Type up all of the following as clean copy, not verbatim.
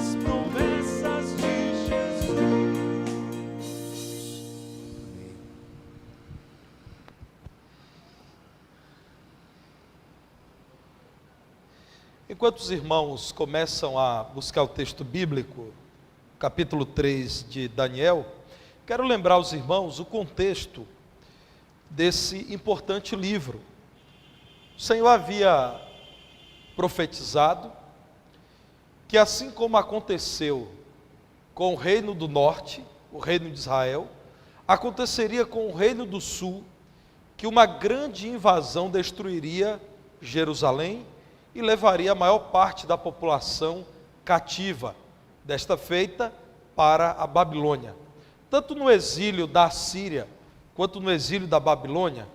nas promessas de Jesus. Enquanto os irmãos começam a buscar o texto bíblico, capítulo 3 de Daniel, quero lembrar aos irmãos o contexto desse importante livro. O Senhor havia profetizado que, assim como aconteceu com o reino do norte, o reino de Israel, aconteceria com o reino do sul, que uma grande invasão destruiria Jerusalém e levaria a maior parte da população cativa, desta feita para a Babilônia. Tanto no exílio da Síria, quanto no exílio da Babilônia,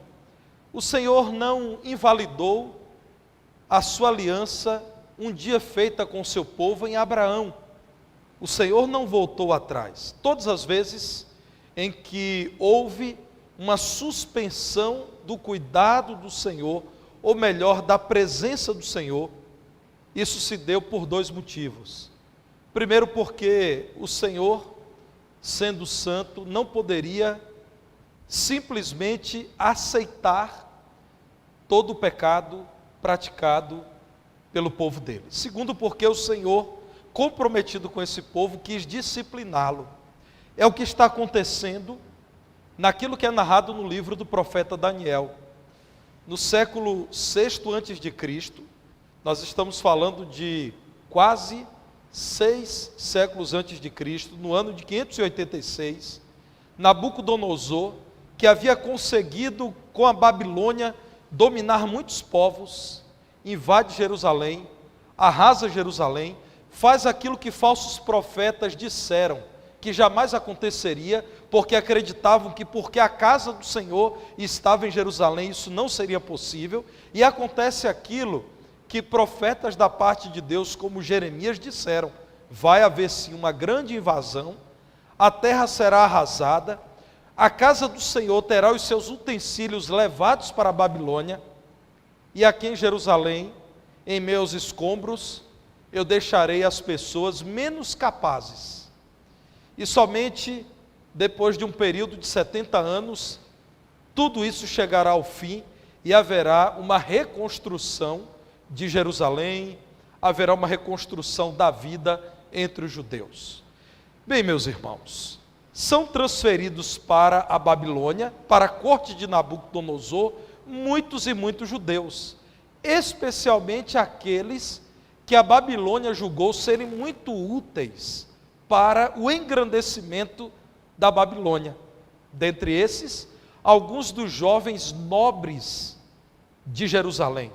o Senhor não invalidou a sua aliança um dia feita com o seu povo em Abraão. O Senhor não voltou atrás. Todas as vezes em que houve uma suspensão do cuidado do Senhor, ou melhor, da presença do Senhor, isso se deu por dois motivos. Primeiro, porque o Senhor, sendo santo, não poderia simplesmente aceitar todo o pecado praticado pelo povo dele. Segundo, porque o Senhor, comprometido com esse povo, quis discipliná-lo. É o que está acontecendo naquilo que é narrado no livro do profeta Daniel. No século VI a.C., nós estamos falando de quase 6 séculos antes de Cristo, no ano de 586, Nabucodonosor, que havia conseguido com a Babilônia dominar muitos povos, invade Jerusalém, arrasa Jerusalém, faz aquilo que falsos profetas disseram que jamais aconteceria, porque acreditavam que porque a casa do Senhor estava em Jerusalém, isso não seria possível, e acontece aquilo que profetas da parte de Deus, como Jeremias, disseram: vai haver sim uma grande invasão, a terra será arrasada, a casa do Senhor terá os seus utensílios levados para a Babilônia, e aqui em Jerusalém, em meus escombros, eu deixarei as pessoas menos capazes. E somente depois de um período de 70 anos, tudo isso chegará ao fim e haverá uma reconstrução de Jerusalém, haverá uma reconstrução da vida entre os judeus. Bem, meus irmãos, são transferidos para a Babilônia, para a corte de Nabucodonosor, muitos e muitos judeus, especialmente aqueles que a Babilônia julgou serem muito úteis para o engrandecimento da Babilônia. Dentre esses, alguns dos jovens nobres de Jerusalém,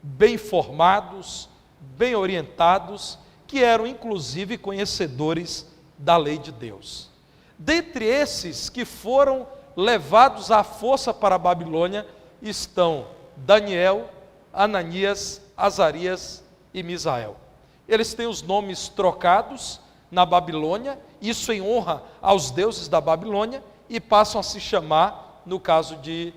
bem formados, bem orientados, que eram inclusive conhecedores da lei de Deus. Dentre esses que foram levados à força para a Babilônia, estão Daniel, Ananias, Azarias e Misael. Eles têm os nomes trocados na Babilônia, isso em honra aos deuses da Babilônia, e passam a se chamar, no caso de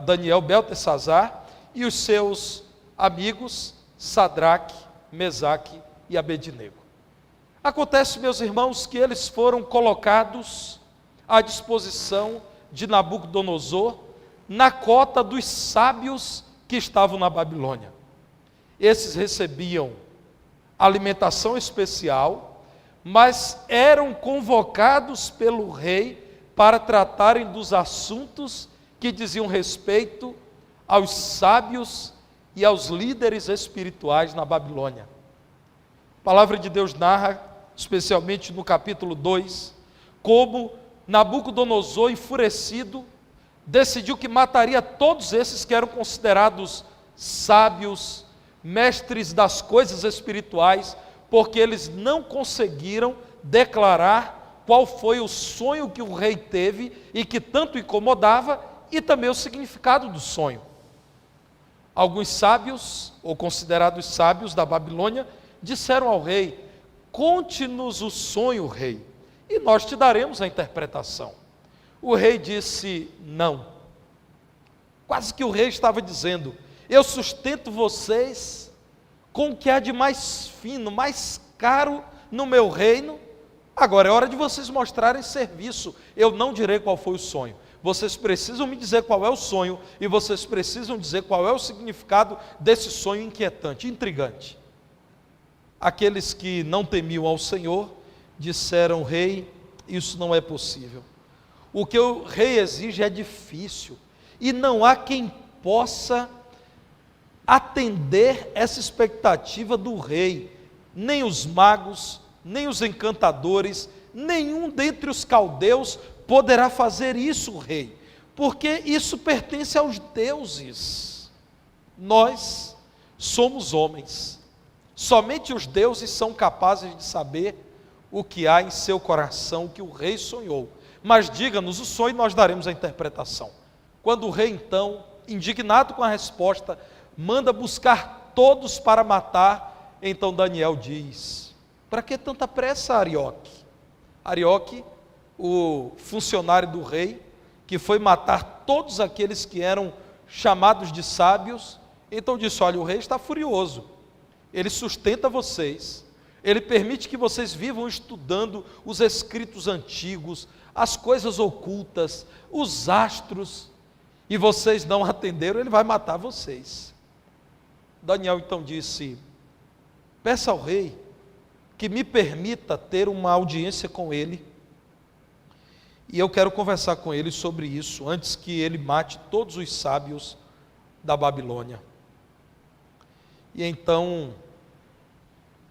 Daniel, Beltesazar, e os seus amigos Sadraque, Mesaque e Abednego. Acontece, meus irmãos, que eles foram colocados à disposição de Nabucodonosor na cota dos sábios que estavam na Babilônia. Esses recebiam alimentação especial, mas eram convocados pelo rei para tratarem dos assuntos que diziam respeito aos sábios e aos líderes espirituais na Babilônia. A palavra de Deus narra, especialmente no capítulo 2, como Nabucodonosor, enfurecido, decidiu que mataria todos esses que eram considerados sábios, mestres das coisas espirituais, porque eles não conseguiram declarar qual foi o sonho que o rei teve e que tanto incomodava, e também o significado do sonho. Alguns sábios, ou considerados sábios da Babilônia, disseram ao rei: conte-nos o sonho, rei, e nós te daremos a interpretação. O rei disse: não. Quase que o rei estava dizendo: eu sustento vocês com o que há de mais fino, mais caro no meu reino. Agora é hora de vocês mostrarem serviço. Eu não direi qual foi o sonho. Vocês precisam me dizer qual é o sonho e vocês precisam dizer qual é o significado desse sonho inquietante, intrigante. Aqueles que não temiam ao Senhor disseram: rei, isso não é possível. O que o rei exige é difícil e não há quem possa atender essa expectativa do rei, nem os magos, nem os encantadores, nenhum dentre os caldeus poderá fazer isso, rei, porque isso pertence aos deuses. Nós somos homens, somente os deuses são capazes de saber o que há em seu coração, o que o rei sonhou. Mas diga-nos o sonho e nós daremos a interpretação. Quando o rei então, indignado com a resposta, manda buscar todos para matar, então Daniel diz: para que tanta pressa, Arioque? Arioque, o funcionário do rei, que foi matar todos aqueles que eram chamados de sábios, então disse: olha, o rei está furioso, ele sustenta vocês, ele permite que vocês vivam estudando os escritos antigos, as coisas ocultas, os astros, e vocês não atenderam, ele vai matar vocês. Daniel então disse: peça ao rei que me permita ter uma audiência com ele, e eu quero conversar com ele sobre isso, antes que ele mate todos os sábios da Babilônia. E então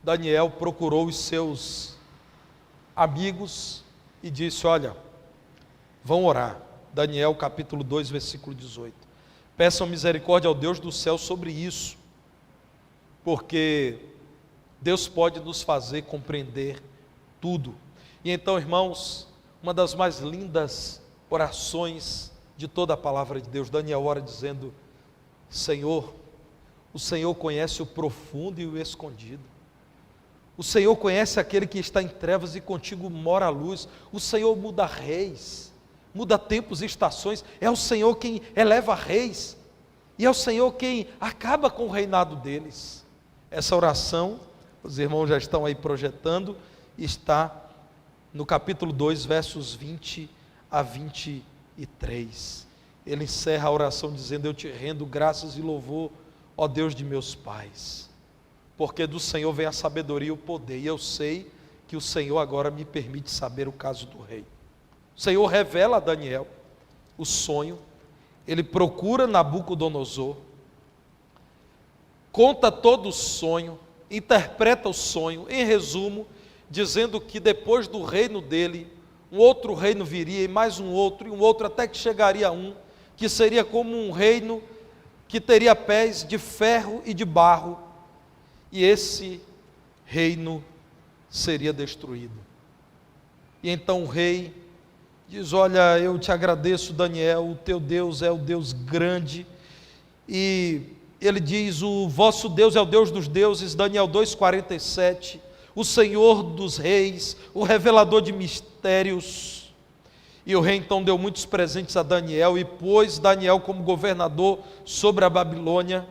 Daniel procurou os seus amigos e disse: olha, vão orar. Daniel capítulo 2, versículo 18. Peçam misericórdia ao Deus do céu sobre isso, porque Deus pode nos fazer compreender tudo. E então, irmãos, uma das mais lindas orações de toda a palavra de Deus, Daniel ora dizendo: Senhor, o Senhor conhece o profundo e o escondido. O Senhor conhece aquele que está em trevas e contigo mora a luz. O Senhor muda reis, muda tempos e estações. É o Senhor quem eleva reis e é o Senhor quem acaba com o reinado deles. Essa oração, os irmãos já estão aí projetando, está no capítulo 2, versos 20 a 23. Ele encerra a oração dizendo: eu te rendo graças e louvor, ó Deus de meus pais, porque do Senhor vem a sabedoria e o poder, e eu sei que o Senhor agora me permite saber o caso do rei. O Senhor revela a Daniel o sonho, ele procura Nabucodonosor, conta todo o sonho, interpreta o sonho, em resumo, dizendo que depois do reino dele, um outro reino viria, e mais um outro, até que chegaria a um, que seria como um reino que teria pés de ferro e de barro, e esse reino seria destruído. E então o rei diz: olha, eu te agradeço, Daniel, o teu Deus é o Deus grande, e ele diz: o vosso Deus é o Deus dos deuses, Daniel 2,47, o Senhor dos reis, o revelador de mistérios. E o rei então deu muitos presentes a Daniel, e pôs Daniel como governador sobre a Babilônia,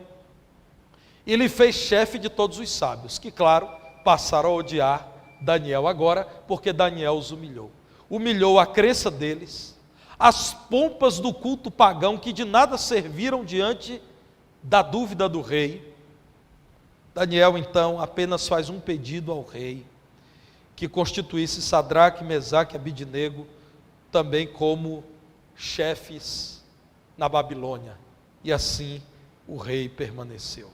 e lhe fez chefe de todos os sábios, que claro, passaram a odiar Daniel agora, porque Daniel os humilhou. Humilhou a crença deles, as pompas do culto pagão, que de nada serviram diante da dúvida do rei. Daniel então apenas faz um pedido ao rei, que constituísse Sadraque, Mesaque e Abidnego também como chefes na Babilônia, e assim o rei permaneceu.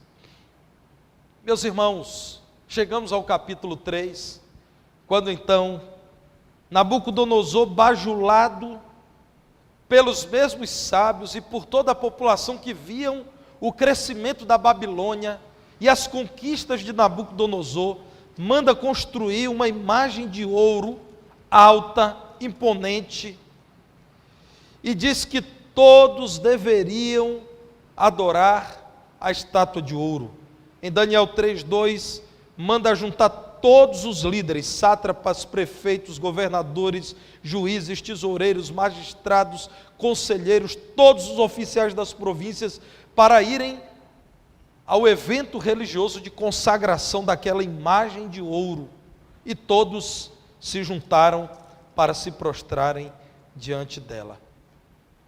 Meus irmãos, chegamos ao capítulo 3, quando então Nabucodonosor, bajulado pelos mesmos sábios e por toda a população que viam o crescimento da Babilônia e as conquistas de Nabucodonosor, manda construir uma imagem de ouro alta, imponente, e diz que todos deveriam adorar a estátua de ouro. Em Daniel 3:2, manda juntar todos os líderes, sátrapas, prefeitos, governadores, juízes, tesoureiros, magistrados, conselheiros, todos os oficiais das províncias, para irem ao evento religioso de consagração daquela imagem de ouro. E todos se juntaram para se prostrarem diante dela.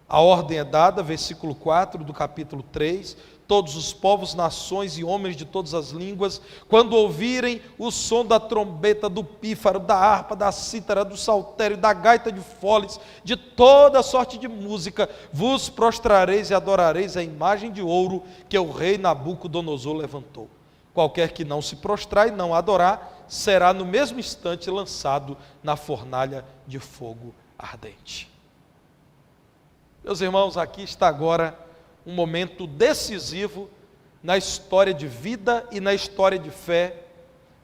A ordem é dada, versículo 4 do capítulo 3, todos os povos, nações e homens de todas as línguas, quando ouvirem o som da trombeta, do pífaro, da harpa, da cítara, do saltério, da gaita de foles, de toda sorte de música, vos prostrareis e adorareis a imagem de ouro que o rei Nabucodonosor levantou. Qualquer que não se prostrar e não adorar, será no mesmo instante lançado na fornalha de fogo ardente. Meus irmãos, aqui está agora um momento decisivo na história de vida e na história de fé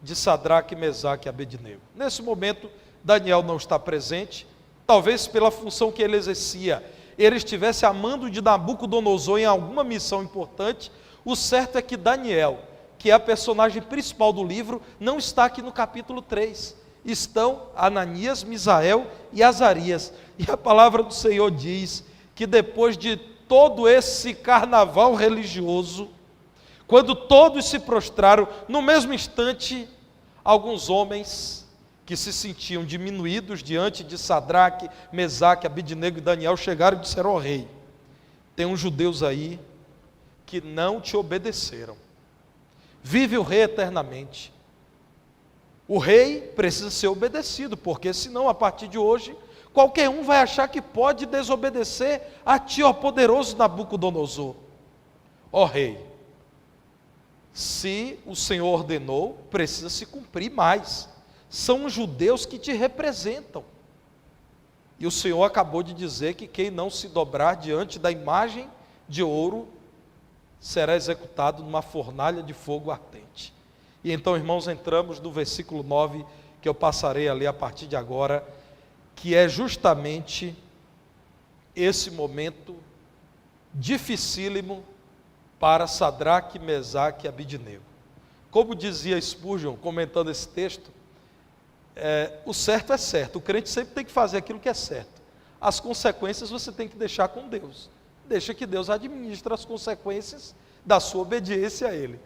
de Sadraque, Mesaque e Abednego. Nesse momento, Daniel não está presente, talvez pela função que ele exercia, ele estivesse amando de Nabucodonosor em alguma missão importante. O certo é que Daniel, que é a personagem principal do livro, não está aqui no capítulo 3. Estão Ananias, Misael e Azarias. E a palavra do Senhor diz que depois de todo esse carnaval religioso, quando todos se prostraram, no mesmo instante, alguns homens que se sentiam diminuídos diante de Sadraque, Mesaque, Abednego e Daniel chegaram e disseram ao rei: tem uns judeus aí que não te obedeceram. Vive o rei eternamente. O rei precisa ser obedecido, porque senão, a partir de hoje, qualquer um vai achar que pode desobedecer a ti, ó poderoso Nabucodonosor. Ó rei, se o Senhor ordenou, precisa se cumprir mais. São os judeus que te representam. E o Senhor acabou de dizer que quem não se dobrar diante da imagem de ouro será executado numa fornalha de fogo ardente. E então, irmãos, entramos no versículo 9, que eu passarei a ler a partir de agora, que é justamente esse momento dificílimo para Sadraque, Mesaque e Abednego. Como dizia Spurgeon, comentando esse texto, o certo é certo, o crente sempre tem que fazer aquilo que é certo. As consequências você tem que deixar com Deus. Deixa que Deus administre as consequências da sua obediência a Ele.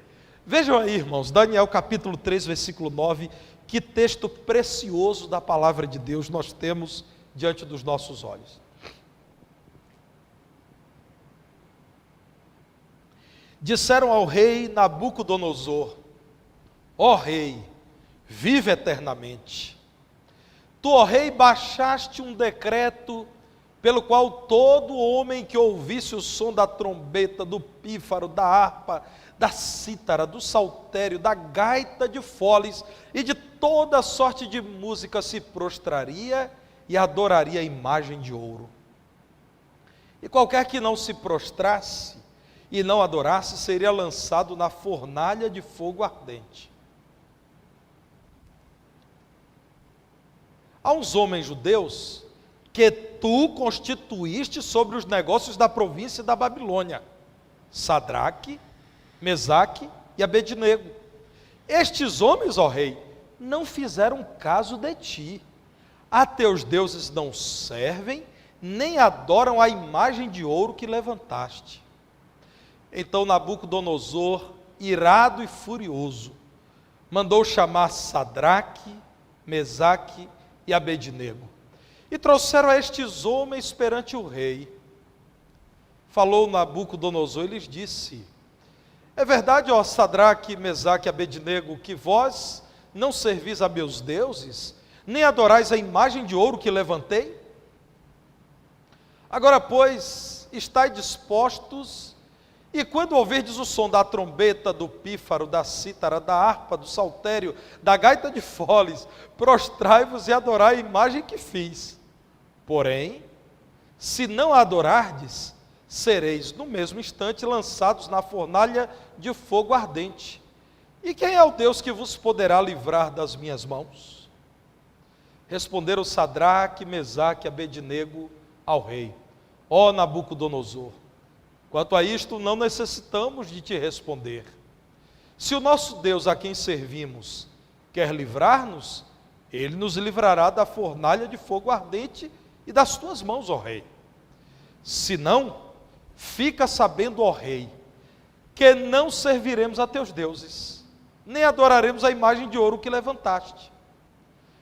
Vejam aí, irmãos, Daniel capítulo 3, versículo 9, que texto precioso da palavra de Deus nós temos diante dos nossos olhos. Disseram ao rei Nabucodonosor: ó rei, vive eternamente. Tu, ó rei, baixaste um decreto pelo qual todo homem que ouvisse o som da trombeta, do pífaro, da harpa, da cítara, do saltério, da gaita de foles e de toda sorte de música se prostraria e adoraria a imagem de ouro. E qualquer que não se prostrasse e não adorasse seria lançado na fornalha de fogo ardente. Há uns homens judeus que tu constituíste sobre os negócios da província da Babilônia: Sadraque, Mesaque e Abednego. Estes homens, ó rei, não fizeram caso de ti. A teus deuses não servem, nem adoram a imagem de ouro que levantaste. Então Nabucodonosor, irado e furioso, mandou chamar Sadraque, Mesaque e Abednego. E trouxeram a estes homens perante o rei. Falou Nabucodonosor e lhes disse: é verdade, ó Sadraque, Mesaque e Abednego, que vós não servis a meus deuses, nem adorais a imagem de ouro que levantei? Agora, pois, estai dispostos, e quando ouvirdes o som da trombeta, do pífaro, da cítara, da harpa, do saltério, da gaita de foles, prostrai-vos e adorai a imagem que fiz. Porém, se não a adorardes, sereis no mesmo instante lançados na fornalha de fogo ardente. E quem é o Deus que vos poderá livrar das minhas mãos? Responderam Sadraque, Mesaque e Abednego ao rei: ó Nabucodonosor, quanto a isto não necessitamos de te responder. Se o nosso Deus a quem servimos quer livrar-nos, Ele nos livrará da fornalha de fogo ardente e das tuas mãos, ó rei. Se não, fica sabendo, ó rei, que não serviremos a teus deuses, nem adoraremos a imagem de ouro que levantaste.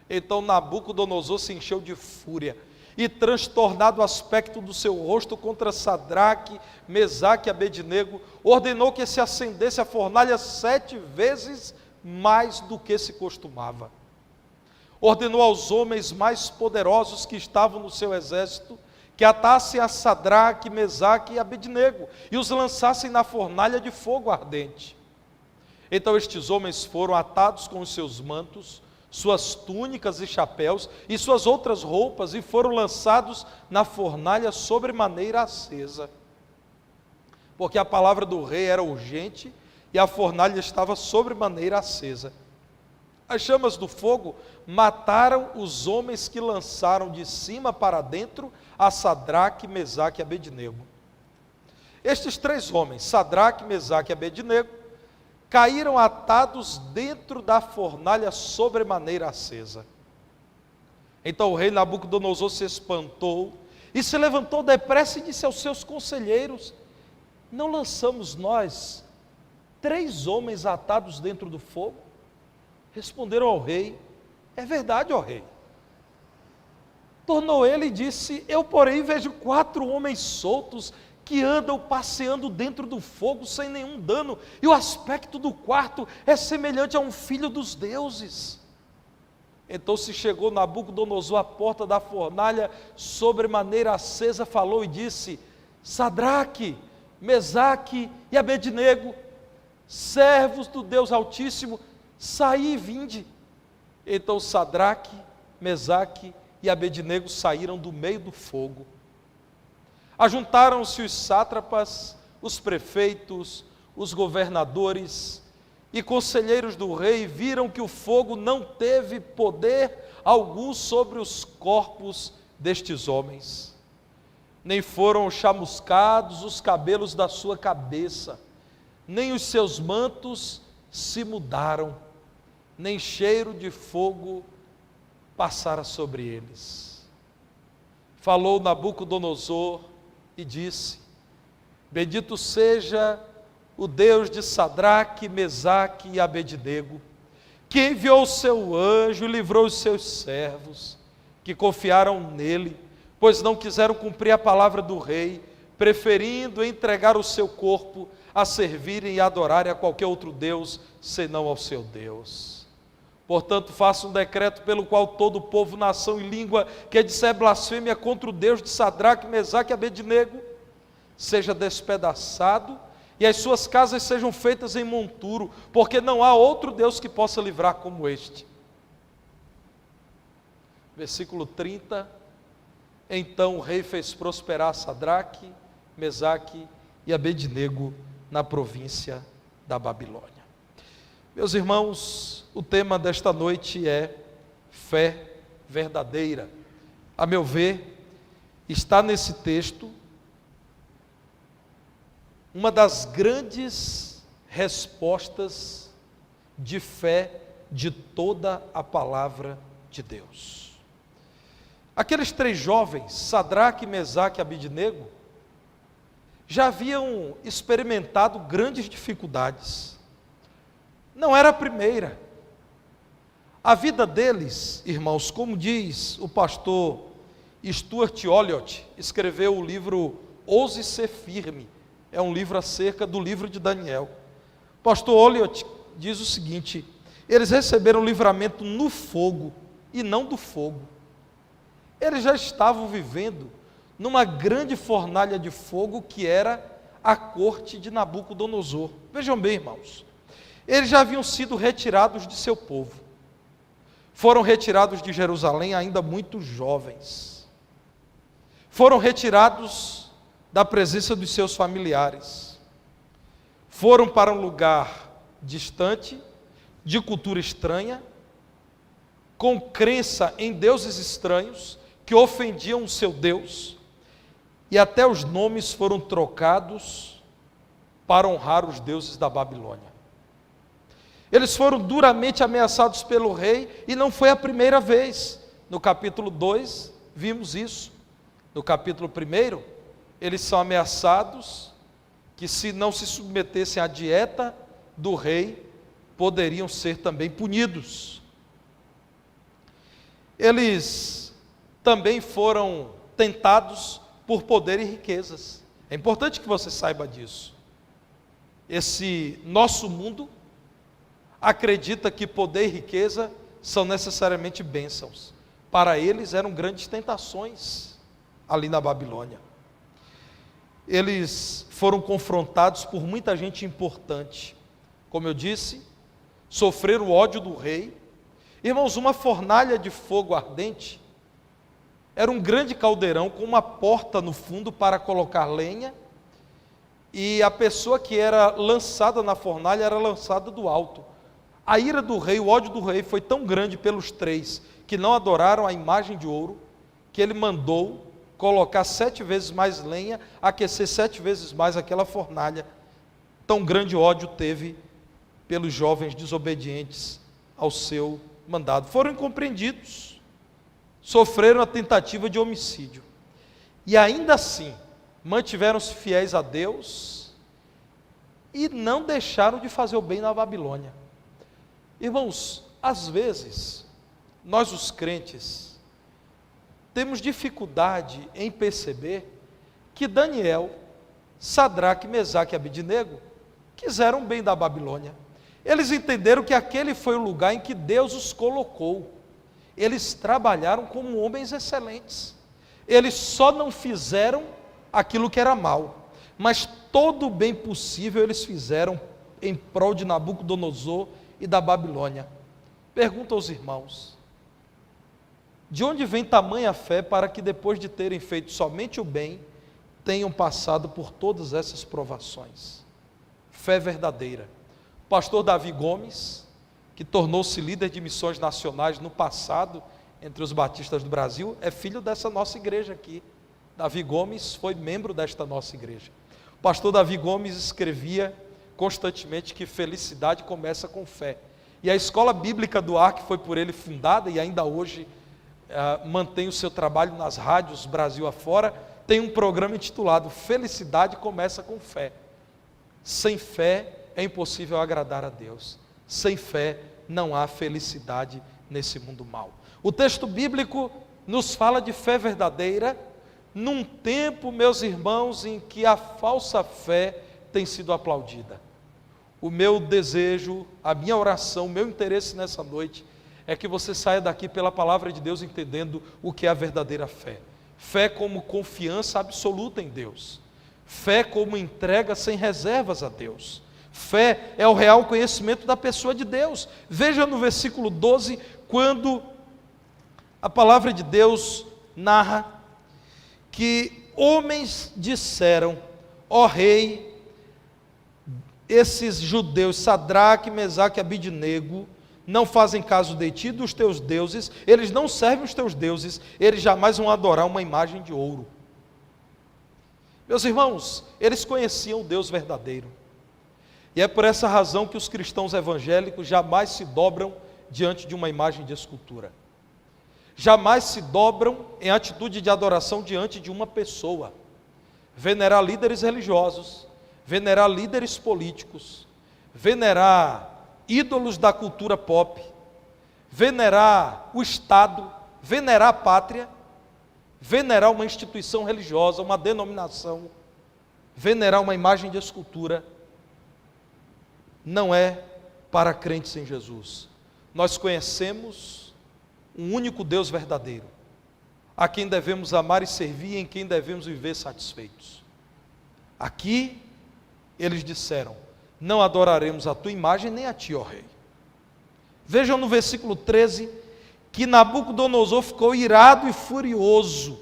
Então Nabucodonosor se encheu de fúria, e transtornado o aspecto do seu rosto contra Sadraque, Mesaque e Abednego, ordenou que se acendesse a fornalha 7 vezes mais do que se costumava. Ordenou aos homens mais poderosos que estavam no seu exército que atassem a Sadraque, Mesaque e Abednego e os lançassem na fornalha de fogo ardente. Então estes homens foram atados com os seus mantos, suas túnicas e chapéus e suas outras roupas, e foram lançados na fornalha sobremaneira acesa. Porque a palavra do rei era urgente e a fornalha estava sobremaneira acesa. As chamas do fogo mataram os homens que lançaram de cima para dentro a Sadraque, Mesaque e Abednego. Estes 3 homens, Sadraque, Mesaque e Abednego, caíram atados dentro da fornalha sobremaneira acesa. Então o rei Nabucodonosor se espantou e se levantou depressa e disse aos seus conselheiros: não lançamos nós 3 homens atados dentro do fogo? Responderam ao rei: é verdade, ó rei. Tornou ele e disse: eu, porém, vejo 4 homens soltos que andam passeando dentro do fogo sem nenhum dano, e o aspecto do quarto é semelhante a um filho dos deuses. Então se chegou Nabucodonosor à porta da fornalha sobremaneira acesa, falou e disse: Sadraque, Mesaque e Abednego, servos do Deus Altíssimo, saí e vinde. Então Sadraque, Mesaque e Abednego saíram do meio do fogo. Ajuntaram-se os sátrapas, os prefeitos, os governadores e conselheiros do rei, viram que o fogo não teve poder algum sobre os corpos destes homens, nem foram chamuscados os cabelos da sua cabeça, nem os seus mantos se mudaram, nem cheiro de fogo passara sobre eles. Falou Nabucodonosor e disse: bendito seja o Deus de Sadraque, Mesaque e Abednego, que enviou o seu anjo e livrou os seus servos, que confiaram nele, pois não quiseram cumprir a palavra do rei, preferindo entregar o seu corpo a servirem e adorarem a qualquer outro Deus, senão ao seu Deus. Portanto, faça um decreto pelo qual todo povo, nação e língua que disser blasfêmia contra o Deus de Sadraque, Mesaque e Abednego seja despedaçado e as suas casas sejam feitas em monturo, porque não há outro Deus que possa livrar como este. Versículo 30. Então o rei fez prosperar Sadraque, Mesaque e Abednego na província da Babilônia. Meus irmãos, o tema desta noite é fé verdadeira. A meu ver, está nesse texto uma das grandes respostas de fé de toda a palavra de Deus. Aqueles 3 jovens, Sadraque, Mesaque e Abednego, já haviam experimentado grandes dificuldades. Não era a primeira. A vida deles, irmãos, como diz o pastor Stuart Olliott, escreveu o livro Ouse Ser Firme, é um livro acerca do livro de Daniel. O pastor Olliott diz o seguinte: eles receberam livramento no fogo e não do fogo. Eles já estavam vivendo numa grande fornalha de fogo que era a corte de Nabucodonosor. Vejam bem, irmãos, eles já haviam sido retirados de seu povo, foram retirados de Jerusalém ainda muito jovens, foram retirados da presença dos seus familiares, foram para um lugar distante, de cultura estranha, com crença em deuses estranhos, que ofendiam o seu Deus, e até os nomes foram trocados para honrar os deuses da Babilônia. Eles foram duramente ameaçados pelo rei, e não foi a primeira vez. No capítulo 2, vimos isso. No capítulo 1, eles são ameaçados que, se não se submetessem à dieta do rei, poderiam ser também punidos. eles também foram tentados por poder e riquezas. É importante que você saiba disso. Esse nosso mundo acredita que poder e riqueza são necessariamente bênçãos. Para eles eram grandes tentações ali na Babilônia. Eles foram confrontados por muita gente importante. Como eu disse, sofreram o ódio do rei. Irmãos, uma fornalha de fogo ardente era um grande caldeirão com uma porta no fundo para colocar lenha, e a pessoa que era lançada na fornalha era lançada do alto. A ira do rei, o ódio do rei foi tão grande pelos três que não adoraram a imagem de ouro, que ele mandou colocar 7 vezes mais lenha, aquecer 7 vezes mais aquela fornalha. Tão grande ódio teve pelos jovens desobedientes ao seu mandado. Foram incompreendidos, sofreram a tentativa de homicídio, e ainda assim mantiveram-se fiéis a Deus e não deixaram de fazer o bem na Babilônia. Irmãos, às vezes nós os crentes temos dificuldade em perceber que Daniel, Sadraque, Mesaque e Abidnego quiseram bem da Babilônia. Eles entenderam que aquele foi o lugar em que Deus os colocou. Eles trabalharam como homens excelentes. Eles só não fizeram aquilo que era mal, mas todo o bem possível eles fizeram em prol de Nabucodonosor e da Babilônia. Pergunto aos irmãos: de onde vem tamanha fé para que depois de terem feito somente o bem, tenham passado por todas essas provações? Fé verdadeira. O pastor Davi Gomes, que tornou-se líder de missões nacionais no passado, entre os batistas do Brasil, é filho dessa nossa igreja aqui. Davi Gomes foi membro desta nossa igreja. O pastor Davi Gomes escrevia constantemente que felicidade começa com fé. E a escola bíblica do Ar, que foi por ele fundada e ainda hoje mantém o seu trabalho nas rádios Brasil afora, tem um programa intitulado Felicidade Começa com Fé. Sem fé é impossível agradar a Deus. Sem fé não há felicidade nesse mundo mau. O texto bíblico nos fala de fé verdadeira num tempo, meus irmãos, em que a falsa fé tem sido aplaudida. O meu desejo, a minha oração, o meu interesse nessa noite é que você saia daqui pela palavra de Deus entendendo o que é a verdadeira fé. Fé como confiança absoluta em Deus. Fé como entrega sem reservas a Deus. Fé é o real conhecimento da pessoa de Deus. Veja no versículo 12, quando a palavra de Deus narra que homens disseram: ó rei, esses judeus, Sadraque, Mesaque e Abidnego, não fazem caso de ti, dos teus deuses, eles não servem os teus deuses, eles jamais vão adorar uma imagem de ouro. Meus irmãos, eles conheciam o Deus verdadeiro, e é por essa razão que os cristãos evangélicos jamais se dobram diante de uma imagem de escultura, jamais se dobram em atitude de adoração diante de uma pessoa. Venerar líderes religiosos, venerar líderes políticos, venerar ídolos da cultura pop, venerar o Estado, venerar a pátria, venerar uma instituição religiosa, uma denominação, venerar uma imagem de escultura, não é para crentes em Jesus. Nós conhecemos um único Deus verdadeiro, a quem devemos amar e servir, e em quem devemos viver satisfeitos. Aqui eles disseram: não adoraremos a tua imagem nem a ti, ó rei. Vejam no versículo 13, que Nabucodonosor ficou irado e furioso,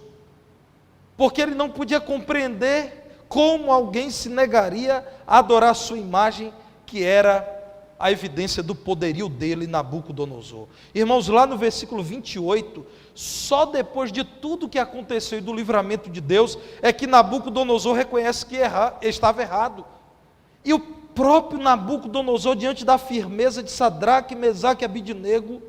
porque ele não podia compreender como alguém se negaria a adorar a sua imagem, que era a evidência do poderio dele, Nabucodonosor. Irmãos, lá no versículo 28, só depois de tudo que aconteceu e do livramento de Deus, é que Nabucodonosor reconhece que estava errado. E o próprio Nabucodonosor, diante da firmeza de Sadraque, Mesaque e Abidnego,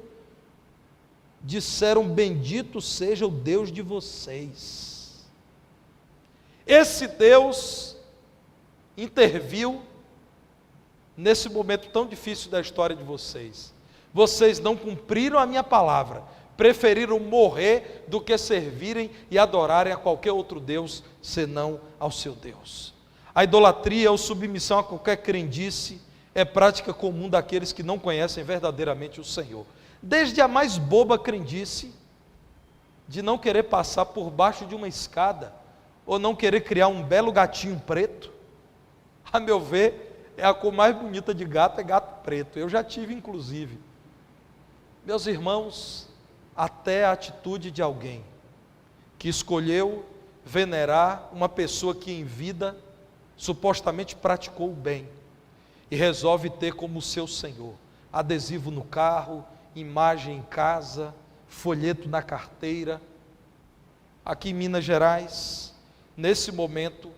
disseram: bendito seja o Deus de vocês. Esse Deus interviu nesse momento tão difícil da história de vocês. Vocês não cumpriram a minha palavra, preferiram morrer do que servirem e adorarem a qualquer outro Deus, senão ao seu Deus. A idolatria ou submissão a qualquer crendice é prática comum daqueles que não conhecem verdadeiramente o Senhor. Desde a mais boba crendice, de não querer passar por baixo de uma escada, ou não querer criar um belo gatinho preto, a meu ver, a cor mais bonita de gato é gato preto. Eu já tive, inclusive. Meus irmãos, até a atitude de alguém que escolheu venerar uma pessoa que em vida supostamente praticou o bem e resolve ter como seu Senhor adesivo no carro, imagem em casa, folheto na carteira. Aqui em Minas Gerais, nesse momento,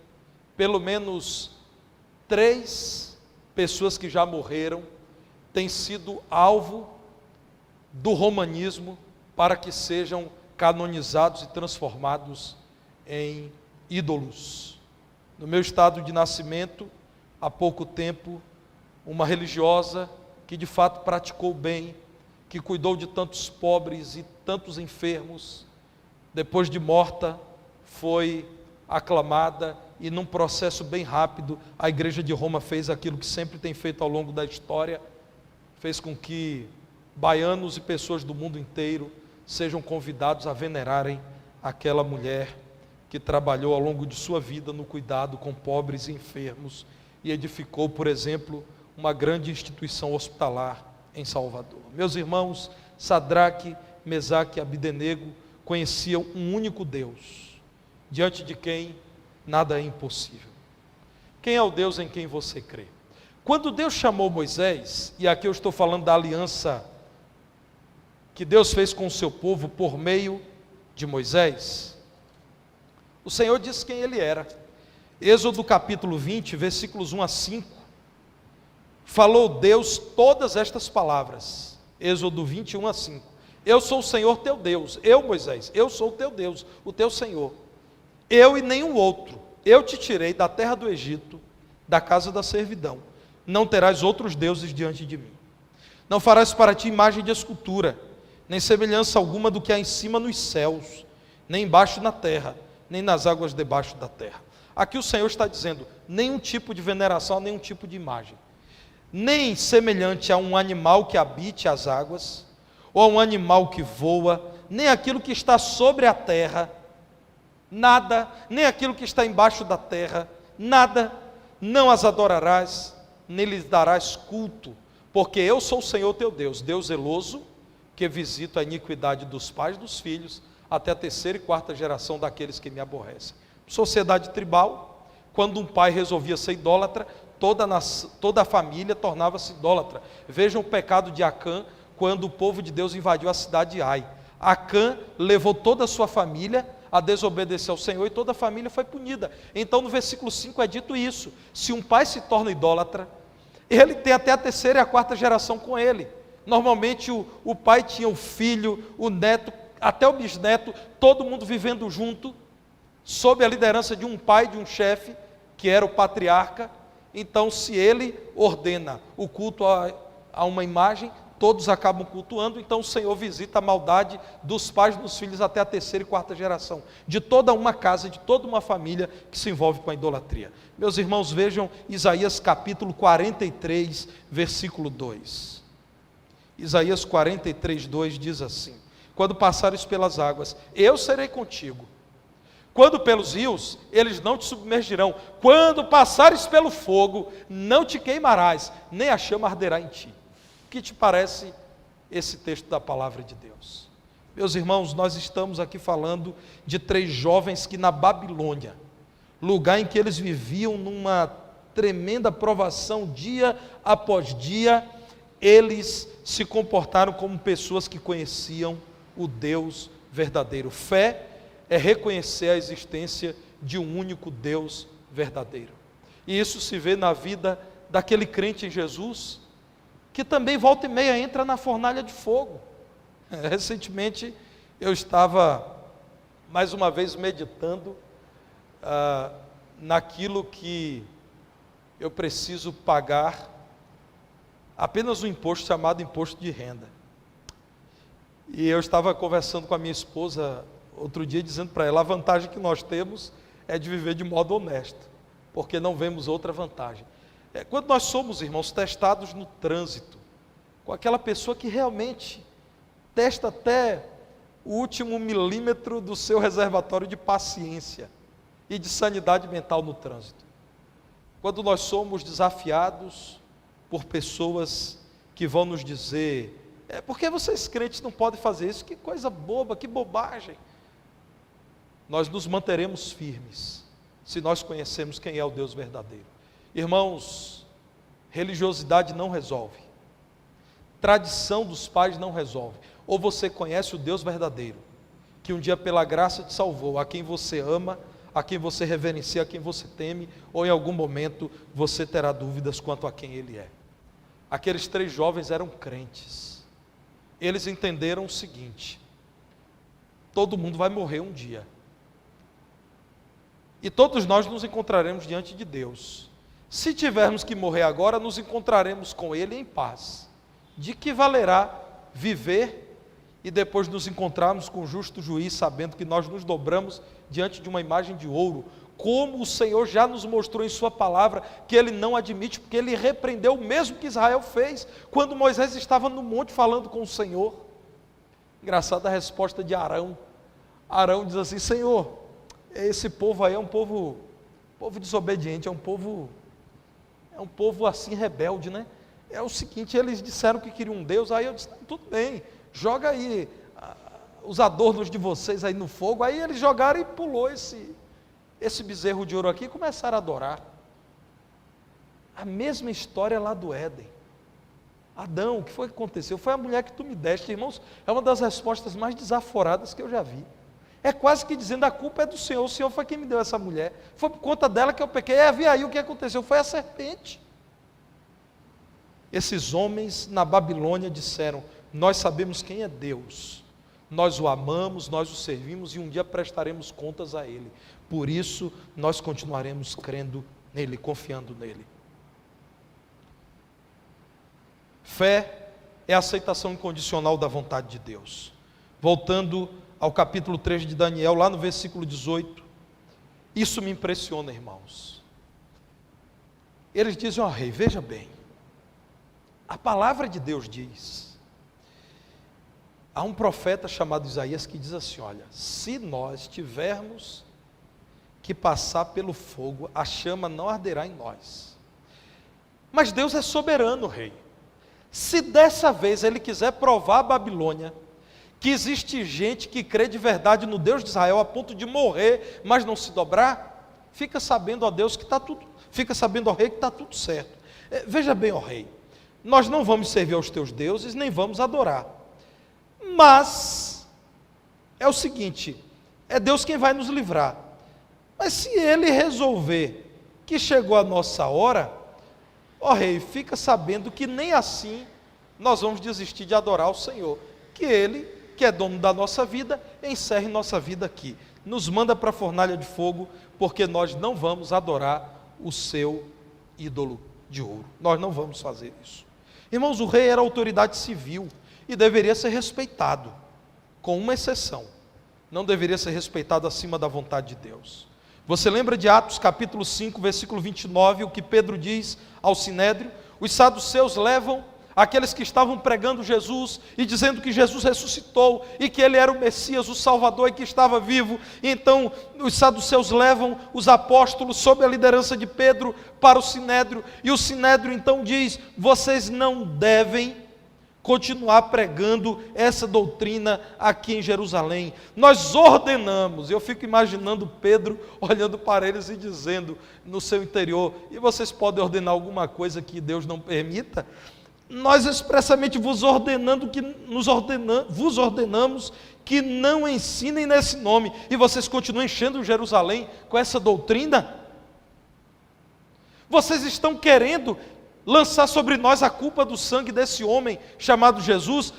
pelo menos 3 pessoas que já morreram têm sido alvo do romanismo para que sejam canonizados e transformados em ídolos. No meu estado de nascimento, há pouco tempo, uma religiosa que de fato praticou o bem, que cuidou de tantos pobres e tantos enfermos, depois de morta, foi aclamada e num processo bem rápido, a Igreja de Roma fez aquilo que sempre tem feito ao longo da história, fez com que baianos e pessoas do mundo inteiro sejam convidados a venerarem aquela mulher que trabalhou ao longo de sua vida no cuidado com pobres e enfermos e edificou, por exemplo, uma grande instituição hospitalar em Salvador. Meus irmãos, Sadraque, Mesaque e Abdenego conheciam um único Deus, diante de quem nada é impossível. Quem é o Deus em quem você crê? Quando Deus chamou Moisés, e aqui eu estou falando da aliança que Deus fez com o seu povo por meio de Moisés, o Senhor disse quem ele era. Êxodo capítulo 20, versículos 1 a 5, falou Deus todas estas palavras. Êxodo 21 a 5. Eu sou o Senhor teu Deus, eu Moisés, eu sou o teu Deus, o teu Senhor. Eu e nenhum outro, eu te tirei da terra do Egito, da casa da servidão. Não terás outros deuses diante de mim. Não farás para ti imagem de escultura, nem semelhança alguma do que há em cima nos céus, nem embaixo na terra, nem nas águas debaixo da terra. Aqui o Senhor está dizendo, nenhum tipo de veneração, nenhum tipo de imagem. Nem semelhante a um animal que habite as águas, ou a um animal que voa, nem aquilo que está sobre a terra, nada, nem aquilo que está embaixo da terra, nada, não as adorarás, nem lhes darás culto, porque eu sou o Senhor teu Deus, Deus zeloso, que visito a iniquidade dos pais e dos filhos, até a 3ª e 4ª geração daqueles que me aborrecem. Sociedade tribal, quando um pai resolvia ser idólatra, toda a família tornava-se idólatra. Vejam o pecado de Acã, quando o povo de Deus invadiu a cidade de Ai. Acã levou toda a sua família a desobedecer ao Senhor e toda a família foi punida. Então no versículo 5 é dito isso, se um pai se torna idólatra, ele tem até a 3ª e a 4ª geração com ele. Normalmente o pai tinha o filho, o neto, até o bisneto, todo mundo vivendo junto, sob a liderança de um pai, de um chefe, que era o patriarca. Então se ele ordena o culto a uma imagem, todos acabam cultuando, então o Senhor visita a maldade dos pais dos filhos até a 3ª e 4ª geração, de toda uma casa, de toda uma família que se envolve com a idolatria. Meus irmãos, vejam Isaías capítulo 43, versículo 2. Isaías 43, 2 diz assim, quando passares pelas águas, eu serei contigo. Quando pelos rios, eles não te submergirão. Quando passares pelo fogo, não te queimarás, nem a chama arderá em ti. O que te parece esse texto da palavra de Deus? Meus irmãos, nós estamos aqui falando de 3 jovens que na Babilônia, lugar em que eles viviam numa tremenda provação dia após dia, eles se comportaram como pessoas que conheciam o Deus verdadeiro. Fé é reconhecer a existência de um único Deus verdadeiro. E isso se vê na vida daquele crente em Jesus, que também volta e meia entra na fornalha de fogo. Recentemente eu estava mais uma vez meditando naquilo que eu preciso pagar apenas um imposto chamado imposto de renda. E eu estava conversando com a minha esposa outro dia, dizendo para ela, a vantagem que nós temos é de viver de modo honesto, porque não vemos outra vantagem. Quando nós somos, irmãos, testados no trânsito, com aquela pessoa que realmente testa até o último milímetro do seu reservatório de paciência e de sanidade mental no trânsito. Quando nós somos desafiados por pessoas que vão nos dizer, por que vocês crentes não podem fazer isso? Que coisa boba, que bobagem. Nós nos manteremos firmes, se nós conhecemos quem é o Deus verdadeiro. Irmãos, religiosidade não resolve. Tradição dos pais não resolve. Ou você conhece o Deus verdadeiro, que um dia pela graça te salvou, a quem você ama, a quem você reverencia, a quem você teme, ou em algum momento você terá dúvidas quanto a quem Ele é. Aqueles 3 jovens eram crentes. Eles entenderam o seguinte: todo mundo vai morrer um dia. E todos nós nos encontraremos diante de Deus. Se tivermos que morrer agora, nos encontraremos com Ele em paz. De que valerá viver e depois nos encontrarmos com o justo juiz, sabendo que nós nos dobramos diante de uma imagem de ouro, como o Senhor já nos mostrou em sua palavra, que Ele não admite, porque Ele repreendeu o mesmo que Israel fez, quando Moisés estava no monte falando com o Senhor. Engraçada a resposta de Arão. Arão diz assim: Senhor, esse povo aí é um povo desobediente, é um povo assim rebelde, né? É o seguinte, eles disseram que queriam um Deus, aí eu disse, tudo bem, joga aí os adornos de vocês aí no fogo. Aí eles jogaram e pulou esse bezerro de ouro aqui e começaram a adorar. A mesma história lá do Éden. Adão, o que foi que aconteceu? Foi a mulher que tu me deste, irmãos. É uma das respostas mais desaforadas que eu já vi. É quase que dizendo, a culpa é do Senhor, o Senhor foi quem me deu essa mulher, foi por conta dela que eu pequei. E aí o que aconteceu? Foi a serpente. Esses homens na Babilônia disseram, nós sabemos quem é Deus, nós o amamos, nós o servimos e um dia prestaremos contas a Ele. Por isso, nós continuaremos crendo nele, confiando nele. Fé é a aceitação incondicional da vontade de Deus. Voltando ao capítulo 3 de Daniel, lá no versículo 18, isso me impressiona, irmãos. Eles dizem, ó rei, veja bem, a palavra de Deus diz, há um profeta chamado Isaías que diz assim, olha, se nós tivermos que passar pelo fogo, a chama não arderá em nós. Mas Deus é soberano, rei. Se dessa vez Ele quiser provar a Babilônia, que existe gente que crê de verdade no Deus de Israel a ponto de morrer, mas não se dobrar, fica sabendo, ó Deus, que está tudo, fica sabendo, ó rei, que está tudo certo. Veja bem, ó rei, nós não vamos servir aos teus deuses, nem vamos adorar. Mas, é o seguinte, é Deus quem vai nos livrar. Mas se Ele resolver que chegou a nossa hora, ó rei, fica sabendo que nem assim nós vamos desistir de adorar o Senhor. Que Ele, que é dono da nossa vida, encerre nossa vida aqui. Nos manda para a fornalha de fogo, porque nós não vamos adorar o seu ídolo de ouro. Nós não vamos fazer isso. Irmãos, o rei era autoridade civil e deveria ser respeitado, com uma exceção. Não deveria ser respeitado acima da vontade de Deus. Você lembra de Atos capítulo 5, versículo 29, o que Pedro diz ao Sinédrio? Os saduceus levam aqueles que estavam pregando Jesus e dizendo que Jesus ressuscitou e que Ele era o Messias, o Salvador e que estava vivo. E então os saduceus levam os apóstolos sob a liderança de Pedro para o Sinédrio, e o Sinédrio então diz, vocês não devem continuar pregando essa doutrina aqui em Jerusalém. Nós ordenamos, eu fico imaginando Pedro olhando para eles e dizendo no seu interior, e vocês podem ordenar alguma coisa que Deus não permita? Nós expressamente vos ordenamos que não ensinem nesse nome, e vocês continuam enchendo Jerusalém com essa doutrina? Vocês estão querendo lançar sobre nós a culpa do sangue desse homem chamado Jesus?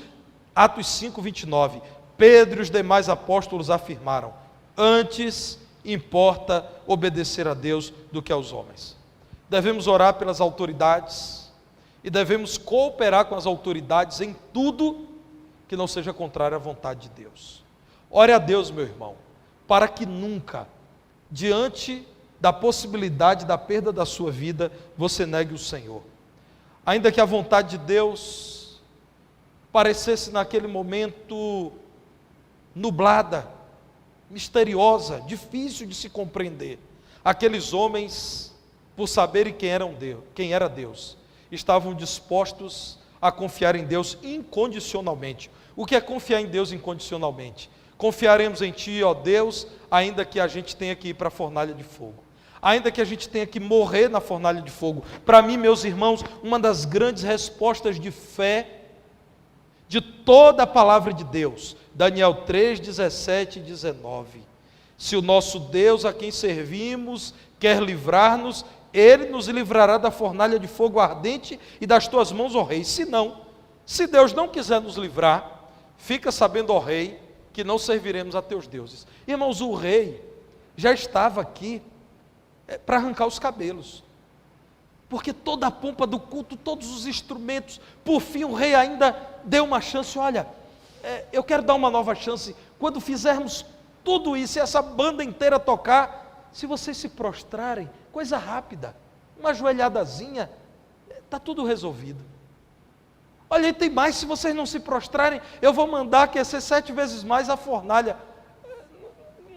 Atos 5, 29. Pedro e os demais apóstolos afirmaram, antes importa obedecer a Deus do que aos homens. Devemos orar pelas autoridades, e devemos cooperar com as autoridades em tudo que não seja contrária à vontade de Deus. Ore a Deus, meu irmão, para que nunca, diante da possibilidade da perda da sua vida, você negue o Senhor. Ainda que a vontade de Deus parecesse naquele momento nublada, misteriosa, difícil de se compreender, aqueles homens, por saberem quem era Deus, estavam dispostos a confiar em Deus incondicionalmente. O que é confiar em Deus incondicionalmente? Confiaremos em Ti, ó Deus, ainda que a gente tenha que ir para a fornalha de fogo, ainda que a gente tenha que morrer na fornalha de fogo. Para mim, meus irmãos, uma das grandes respostas de fé de toda a palavra de Deus, Daniel 3, 17 e 19. Se o nosso Deus a quem servimos quer livrar-nos, Ele nos livrará da fornalha de fogo ardente e das tuas mãos, ó Rei. Se não, se Deus não quiser nos livrar, fica sabendo, ó Rei, que não serviremos a teus deuses. Irmãos, o rei já estava aqui para arrancar os cabelos, porque toda a pompa do culto, todos os instrumentos, por fim o rei ainda deu uma chance. Olha, eu quero dar uma nova chance, quando fizermos tudo isso, e essa banda inteira tocar, se vocês se prostrarem, coisa rápida, uma ajoelhadazinha, está tudo resolvido. Olha, e tem mais, se vocês não se prostrarem, eu vou mandar aquecer 7 vezes mais a fornalha.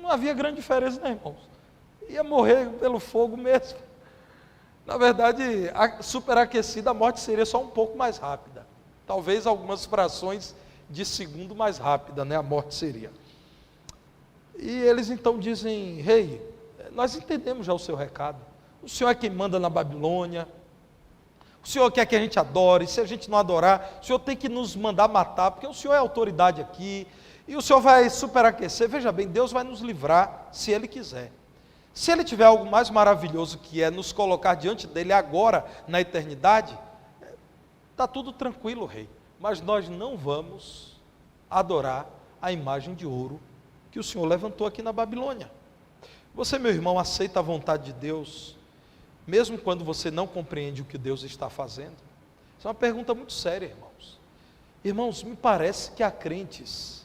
Não havia grande diferença, né, irmãos? Ia morrer pelo fogo mesmo. Na verdade, superaquecida, a morte seria só um pouco mais rápida. Talvez algumas frações de segundo mais rápida, né, a morte seria. E eles então dizem: rei, nós entendemos já o seu recado. O Senhor é quem manda na Babilônia. O Senhor quer que a gente adore. Se a gente não adorar, o Senhor tem que nos mandar matar, porque o Senhor é autoridade aqui. E o Senhor vai superaquecer. Veja bem, Deus vai nos livrar se Ele quiser. Se Ele tiver algo mais maravilhoso, que é nos colocar diante dEle agora, na eternidade, está tudo tranquilo, rei. Mas nós não vamos adorar a imagem de ouro que o Senhor levantou aqui na Babilônia. Você, meu irmão, aceita a vontade de Deus, mesmo quando você não compreende o que Deus está fazendo? Isso é uma pergunta muito séria, irmãos. Irmãos, me parece que há crentes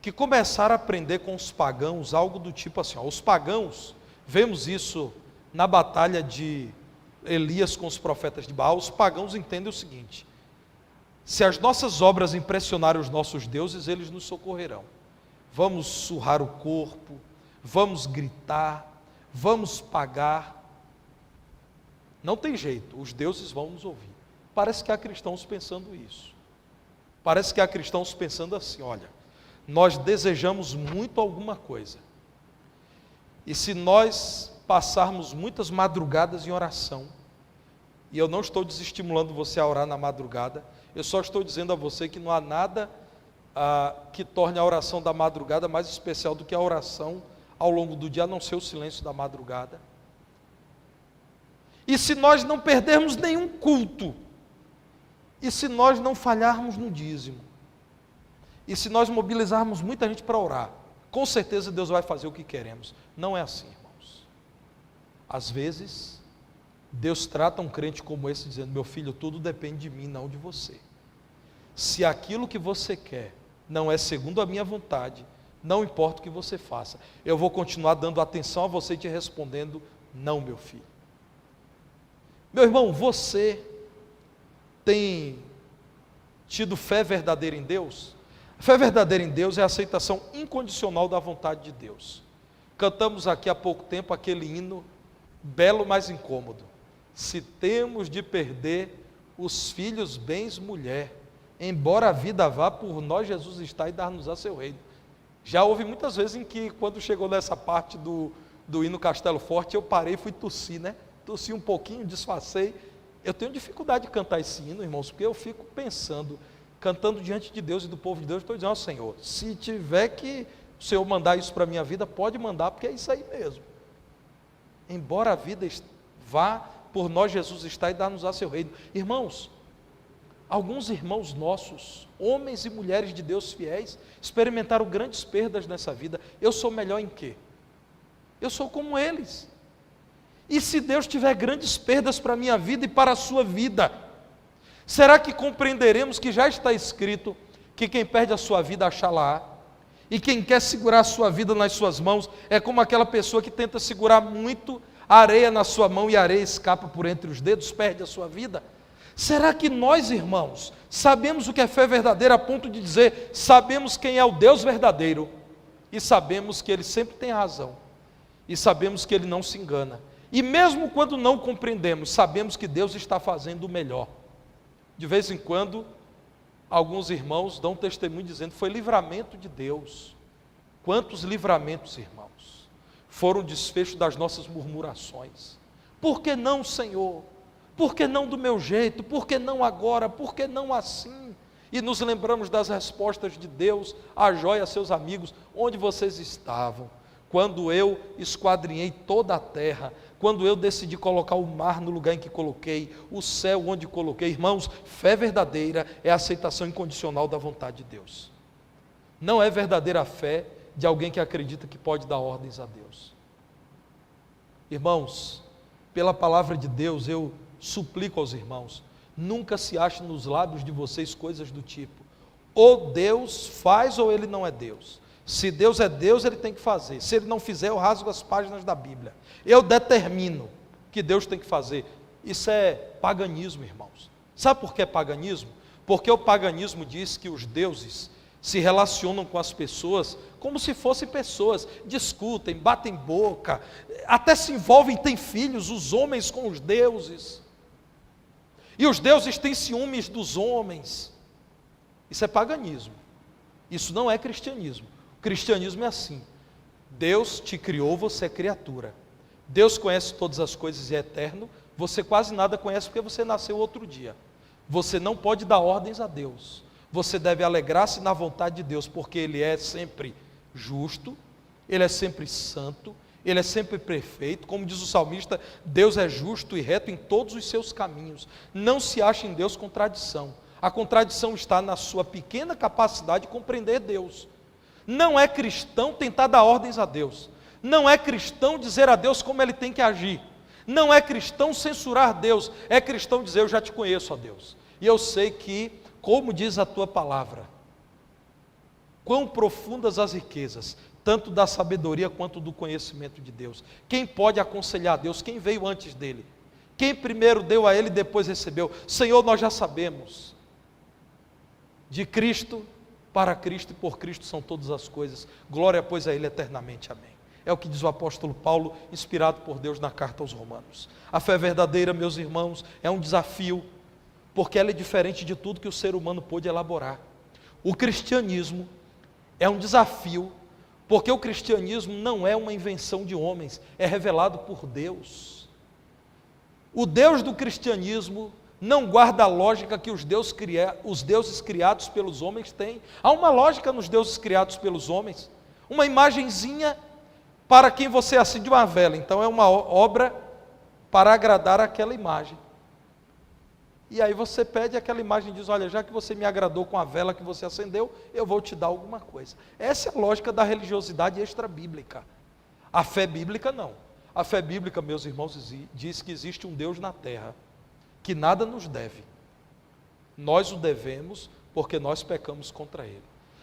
que começaram a aprender com os pagãos algo do tipo assim, os pagãos, vemos isso na batalha de Elias com os profetas de Baal. Os pagãos entendem o seguinte: se as nossas obras impressionarem os nossos deuses, eles nos socorrerão. Vamos surrar o corpo, vamos gritar, vamos pagar. Não tem jeito, os deuses vão nos ouvir. Parece que há cristãos pensando isso. Parece que há cristãos pensando assim: olha, nós desejamos muito alguma coisa, e se nós passarmos muitas madrugadas em oração, e eu não estou desestimulando você a orar na madrugada, eu só estou dizendo a você que não há nada que torne a oração da madrugada mais especial do que a oração ao longo do dia, a não ser o silêncio da madrugada. E se nós não perdermos nenhum culto, e se nós não falharmos no dízimo, e se nós mobilizarmos muita gente para orar, com certeza Deus vai fazer o que queremos. Não é assim, irmãos. Às vezes, Deus trata um crente como esse, dizendo: meu filho, tudo depende de mim, não de você. Se aquilo que você quer não é segundo a minha vontade, não importa o que você faça, eu vou continuar dando atenção a você e te respondendo: não, meu filho. Meu irmão, você tem tido fé verdadeira em Deus? A fé verdadeira em Deus é a aceitação incondicional da vontade de Deus. Cantamos aqui há pouco tempo aquele hino belo, mas incômodo: se temos de perder os filhos, bens, mulher, embora a vida vá, por nós Jesus está e dar-nos a seu reino. Já houve muitas vezes em que, quando chegou nessa parte do hino Castelo Forte, eu parei e fui tossir, né? Tossi um pouquinho, disfarcei. Eu tenho dificuldade de cantar esse hino, irmãos, porque eu fico pensando, cantando diante de Deus e do povo de Deus, estou dizendo: ó Senhor, se tiver que o Senhor mandar isso para a minha vida, pode mandar, porque é isso aí mesmo. Embora a vida vá, por nós Jesus está e dar-nos a seu reino. Irmãos, alguns irmãos nossos, homens e mulheres de Deus fiéis, experimentaram grandes perdas nessa vida. Eu sou melhor em quê? Eu sou como eles. E se Deus tiver grandes perdas para a minha vida e para a sua vida, será que compreenderemos que já está escrito que quem perde a sua vida achá-la-á, e quem quer segurar a sua vida nas suas mãos é como aquela pessoa que tenta segurar muito a areia na sua mão e a areia escapa por entre os dedos, perde a sua vida. Será que nós, irmãos, sabemos o que é fé verdadeira a ponto de dizer, sabemos quem é o Deus verdadeiro, e sabemos que Ele sempre tem razão, e sabemos que Ele não se engana, e mesmo quando não compreendemos, sabemos que Deus está fazendo o melhor. De vez em quando, alguns irmãos dão testemunho dizendo, foi livramento de Deus. Quantos livramentos, irmãos, foram desfecho das nossas murmurações. Por que não, Senhor? Por que não do meu jeito? Por que não agora? Por que não assim? E nos lembramos das respostas de Deus a Jó e a seus amigos, onde vocês estavam? Quando eu esquadrinhei toda a terra, quando eu decidi colocar o mar no lugar em que coloquei, o céu onde coloquei. Irmãos, fé verdadeira é a aceitação incondicional da vontade de Deus. Não é verdadeira a fé de alguém que acredita que pode dar ordens a Deus. Irmãos, pela palavra de Deus, eu suplico aos irmãos, nunca se ache nos lábios de vocês coisas do tipo, ou Deus faz ou Ele não é Deus. Se Deus é Deus, Ele tem que fazer. Se Ele não fizer, eu rasgo as páginas da Bíblia. Eu determino que Deus tem que fazer. Isso é paganismo, irmãos. Sabe por que é paganismo? Porque o paganismo diz que os deuses se relacionam com as pessoas como se fossem pessoas, discutem, batem boca, até se envolvem, têm filhos, os homens com os deuses. E os deuses têm ciúmes dos homens. Isso é paganismo. Isso não é cristianismo. O cristianismo é assim: Deus te criou, você é criatura. Deus conhece todas as coisas e é eterno. Você quase nada conhece porque você nasceu outro dia. Você não pode dar ordens a Deus. Você deve alegrar-se na vontade de Deus, porque Ele é sempre justo, Ele é sempre santo, Ele é sempre perfeito. Como diz o salmista, Deus é justo e reto em todos os seus caminhos. Não se acha em Deus contradição. A contradição está na sua pequena capacidade de compreender Deus. Não é cristão tentar dar ordens a Deus. Não é cristão dizer a Deus como Ele tem que agir. Não é cristão censurar Deus. É cristão dizer, eu já te conheço, ó Deus. E eu sei que, como diz a tua palavra, quão profundas as riquezas, tanto da sabedoria quanto do conhecimento de Deus. Quem pode aconselhar a Deus? Quem veio antes dele? Quem primeiro deu a ele e depois recebeu? Senhor, nós já sabemos. De Cristo, para Cristo e por Cristo são todas as coisas. Glória, pois, a Ele eternamente. Amém. É o que diz o apóstolo Paulo, inspirado por Deus na carta aos Romanos. A fé verdadeira, meus irmãos, é um desafio, porque ela é diferente de tudo que o ser humano pôde elaborar. O cristianismo é um desafio, porque o cristianismo não é uma invenção de homens, é revelado por Deus. O Deus do cristianismo não guarda a lógica que os deuses criados pelos homens têm. Há uma lógica nos deuses criados pelos homens, uma imagenzinha para quem você acende uma vela, então é uma obra para agradar aquela imagem. E aí você pede aquela imagem e diz, olha, já que você me agradou com a vela que você acendeu, eu vou te dar alguma coisa. Essa é a lógica da religiosidade extra-bíblica. A fé bíblica não. A fé bíblica, meus irmãos, diz que existe um Deus na terra, que nada nos deve. Nós o devemos porque nós pecamos contra Ele.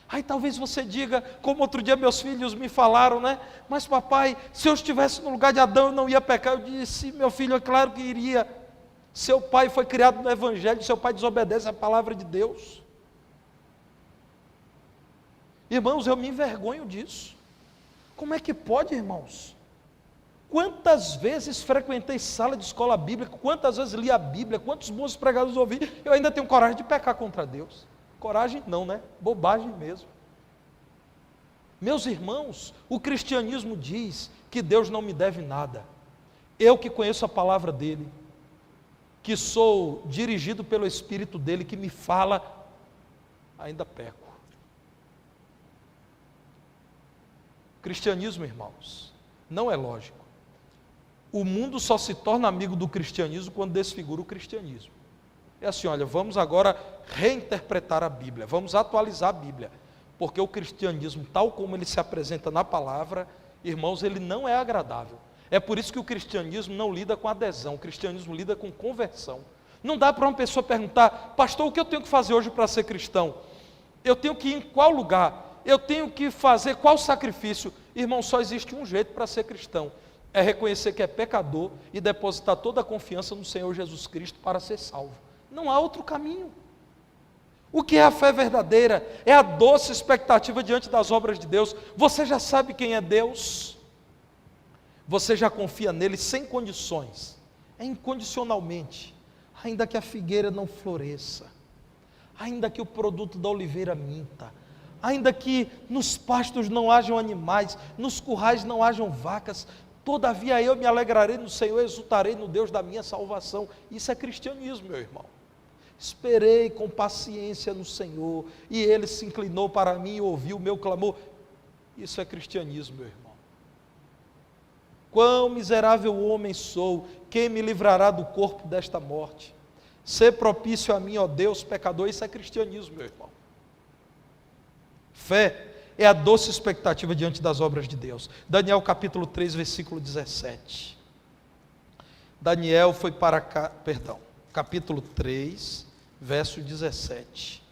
Aí talvez você diga, como outro dia meus filhos me falaram, né? Mas papai, se eu estivesse no lugar de Adão, eu não ia pecar. Eu disse, meu filho, é claro que iria. Seu pai foi criado no Evangelho, seu pai desobedece à palavra de Deus. Irmãos, eu me envergonho disso. Como é que pode, irmãos? Quantas vezes frequentei sala de escola bíblica, quantas vezes li a Bíblia, quantos bons pregadores ouvi, eu ainda tenho coragem de pecar contra Deus. Coragem não, né? Bobagem mesmo. Meus irmãos, o cristianismo diz que Deus não me deve nada. Eu que conheço a palavra dEle, que sou dirigido pelo Espírito dEle, que me fala, ainda peco. O cristianismo, irmãos, não é lógico. O mundo só se torna amigo do cristianismo quando desfigura o cristianismo. É assim, olha, vamos agora reinterpretar a Bíblia, vamos atualizar a Bíblia, porque o cristianismo, tal como ele se apresenta na palavra, irmãos, ele não é agradável. É por isso que o cristianismo não lida com adesão, o cristianismo lida com conversão. Não dá para uma pessoa perguntar, pastor, o que eu tenho que fazer hoje para ser cristão? Eu tenho que ir em qual lugar? Eu tenho que fazer qual sacrifício? Irmão, só existe um jeito para ser cristão. É reconhecer que é pecador e depositar toda a confiança no Senhor Jesus Cristo para ser salvo. Não há outro caminho. O que é a fé verdadeira? É a doce expectativa diante das obras de Deus. Você já sabe quem é Deus? Você já confia nele sem condições, é incondicionalmente, ainda que a figueira não floresça, ainda que o produto da oliveira minta, ainda que nos pastos não hajam animais, nos currais não hajam vacas, todavia eu me alegrarei no Senhor, exultarei no Deus da minha salvação. Isso é cristianismo, meu irmão. Esperei com paciência no Senhor, e Ele se inclinou para mim e ouviu o meu clamor. Isso é cristianismo, meu irmão. Quão miserável homem sou, quem me livrará do corpo desta morte? Ser propício a mim, ó Deus, pecador, isso é cristianismo, meu irmão. Fé é a doce expectativa diante das obras de Deus. Daniel capítulo 3, versículo 17. Daniel foi para cá, capítulo 3, verso 17.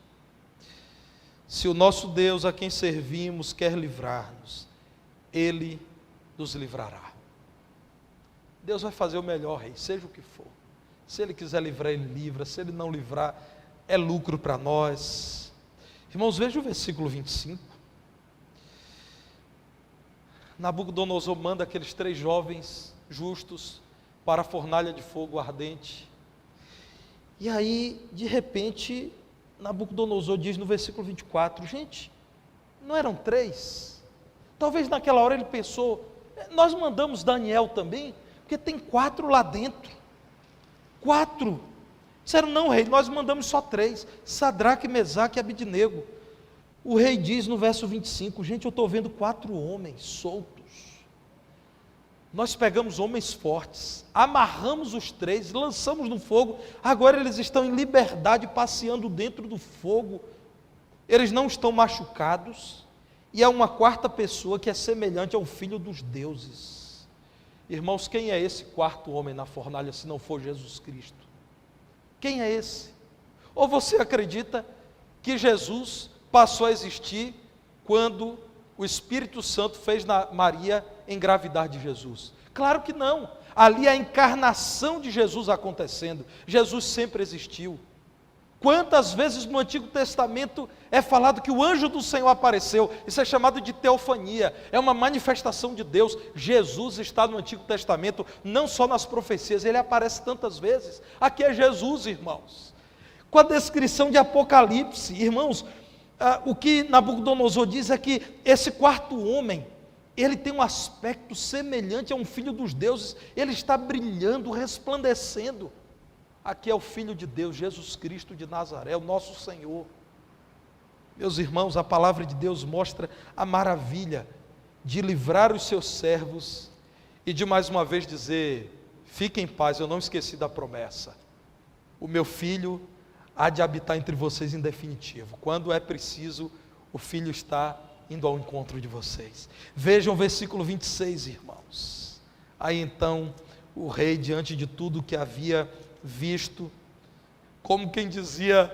Se o nosso Deus a quem servimos quer livrar-nos, Ele nos livrará. Deus vai fazer o melhor, rei, seja o que for. Se Ele quiser livrar, Ele livra. Se Ele não livrar, é lucro para nós. Irmãos, veja o versículo 25. Nabucodonosor manda aqueles 3 jovens justos para a fornalha de fogo ardente. E aí, de repente, Nabucodonosor diz no versículo 24, gente, não eram 3? Talvez naquela hora ele pensou, nós mandamos Daniel também, porque tem 4 lá dentro. 4. Disseram, não, rei, nós mandamos só 3, Sadraque, Mesaque e Abidnego. O rei diz no verso 25, gente, eu estou vendo 4 homens soltos. Nós pegamos homens fortes, amarramos os 3, lançamos no fogo, agora eles estão em liberdade, passeando dentro do fogo, eles não estão machucados, e há uma 4ª pessoa que é semelhante ao Filho dos deuses. Irmãos, quem é esse 4º homem na fornalha, se não for Jesus Cristo? Quem é esse? Ou você acredita que Jesus passou a existir quando o Espírito Santo fez Maria engravidar de Jesus? Claro que não. Ali é a encarnação de Jesus acontecendo. Jesus sempre existiu. Quantas vezes no Antigo Testamento é falado que o anjo do Senhor apareceu? Isso é chamado de teofania, é uma manifestação de Deus. Jesus está no Antigo Testamento, não só nas profecias, ele aparece tantas vezes. Aqui é Jesus, irmãos. Com a descrição de Apocalipse, irmãos, o que Nabucodonosor diz é que esse 4º homem, ele tem um aspecto semelhante a um filho dos deuses, ele está brilhando, resplandecendo. Aqui é o Filho de Deus, Jesus Cristo de Nazaré, o nosso Senhor. Meus irmãos, a palavra de Deus mostra a maravilha de livrar os seus servos e de mais uma vez dizer, fiquem em paz, eu não esqueci da promessa. O meu Filho há de habitar entre vocês em definitivo. Quando é preciso, o Filho está indo ao encontro de vocês. Vejam o versículo 26, irmãos. Aí então, o rei, diante de tudo que havia visto, como quem dizia,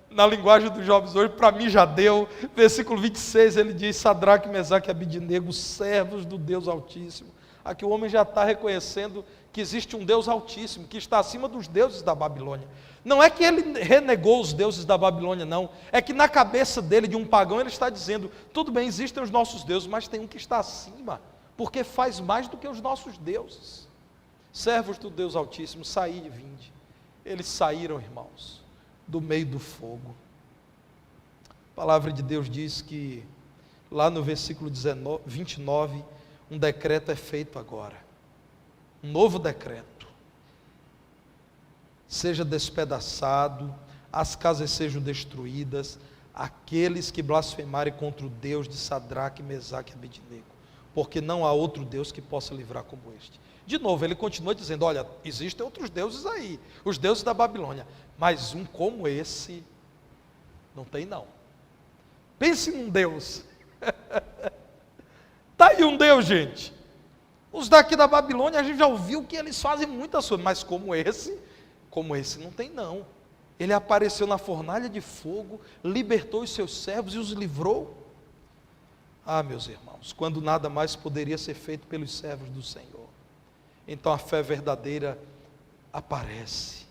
na linguagem dos jovens hoje, para mim já deu, versículo 26, ele diz, Sadraque, Mesaque e Abidnego, servos do Deus Altíssimo. Aqui o homem já está reconhecendo que existe um Deus Altíssimo, que está acima dos deuses da Babilônia. Não é que ele renegou os deuses da Babilônia, não, é que na cabeça dele, de um pagão, ele está dizendo, tudo bem, existem os nossos deuses, mas tem um que está acima, porque faz mais do que os nossos deuses. Servos do Deus Altíssimo, saí e vinde. Eles saíram, irmãos, do meio do fogo. A palavra de Deus diz que, lá no versículo 29, um decreto é feito agora. Um novo decreto. Seja despedaçado, as casas sejam destruídas, aqueles que blasfemarem contra o Deus de Sadraque, Mesaque e Abidnego, porque não há outro Deus que possa livrar como este. De novo, ele continua dizendo, olha, existem outros deuses aí, os deuses da Babilônia, mas um como esse, não tem não. Pense num Deus. Está aí um Deus, gente. Os daqui da Babilônia, a gente já ouviu que eles fazem muitas coisas, mas como esse não tem não. Ele apareceu na fornalha de fogo, libertou os seus servos e os livrou. Ah, meus irmãos, quando nada mais poderia ser feito pelos servos do Senhor, então a fé verdadeira aparece.